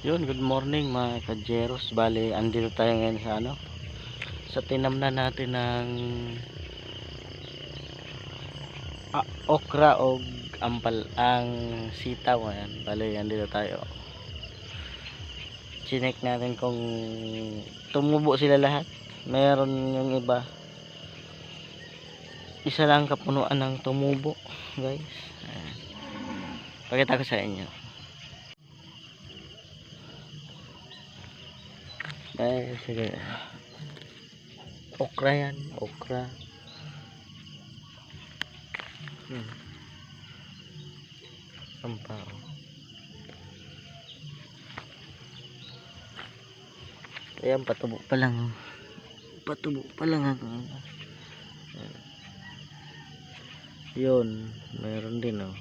Yun, good morning mga kajeros. Bale, andito tayo ngayon sa sa tinamnan natin ng okra o ampal ang sitaw ngayon. Bale, andito tayo. Chinek natin kung tumubo sila lahat. Meron yung iba. Isa lang kapunuan ng tumubo, guys. Ayan. Pakita ko sa inyo. Ay, sige. Okra yan, okra. Sampao. Ayan, patubo pa lang. Patubo pa lang ako. Yun, meron din oh.